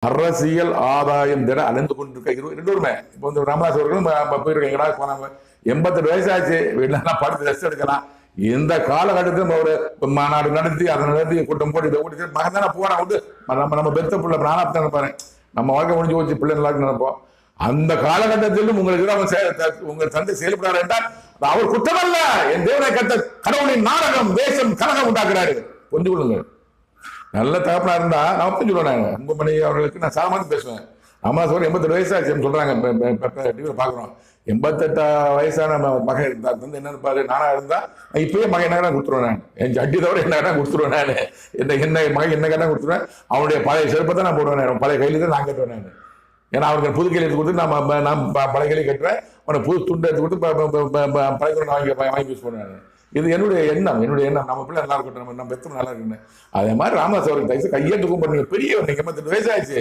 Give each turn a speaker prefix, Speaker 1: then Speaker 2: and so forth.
Speaker 1: அரசியல் ஆதாயம் தேட அலைந்து கொண்டிருக்க ரெண்டுமே இப்போ வந்து ராமதாஸ் அவர்களும் போயிருக்கீங்களா போனாங்க. 88 வயசாச்சு, வீட்டுல படுத்து ரெஸ்ட் எடுக்கலாம். இந்த காலகட்டத்திலும் ஒரு மாநாடு நடத்தி அதை நடத்தி கூட்டம் போட்டு இதை ஓடி மகன் தானே போறான் விட்டு நம்ம பெத்த பிள்ளை நானாத்தான் நினைப்பாரு. நம்ம வாழ்க்கை முடிஞ்சு போச்சு, பிள்ளை நல்லா நினைப்போம். அந்த காலகட்டத்திலும் உங்களுக்கு உங்கள் தந்தை செயல்படாரு என்றால் அவர் குற்றமல்ல. என் தேவனை கட்ட கடவுளின் நாடகம் வேஷம் கலகம் உண்டாக்குறாரு. புரிஞ்சு கொள்ளுங்க. நல்ல தகப்பனா இருந்தா நான் புரிஞ்சுடுவேன். அன்புமணி அவர்களுக்கு நான் சாமானிய பேசுவேன். அம்மா சொல்ற 88 வயசாச்சு சொல்றாங்க. பாக்குறோம் 88 வயசான மகன் வந்து என்னன்னு பாரு. நானா இருந்தா இப்பயே மகன் என்ன கொடுத்துருவேன். என் ஜட்டி தவிர என்ன கொடுத்துருவேன். நான் என்ன மகன் என்ன கேட்டா கொடுத்துருவேன். அவனுடைய பழைய செருப்பை தான் நான் போடுவேன். பழைய கையில தான் நான் கட்டுவேன். நான் ஏன்னா அவருக்கு புது கையில் எடுத்து கொடுத்து நான் பழைய கையில கட்டுவேன். அவனை புது துண்டு எடுத்து கொடுத்து பழைய வாங்கி யூஸ் பண்ணுவேன். இது என்னுடைய எண்ணம். நம்ம பிள்ளை நல்லா இருக்கட்டும், நம்ம பெத்தம் நல்லா இருக்குன்னு. அதே மாதிரி ராமதாஸ் அவருக்கு கையெழுத்து பண்ணீங்க. பெரிய 88 வயசாச்சு.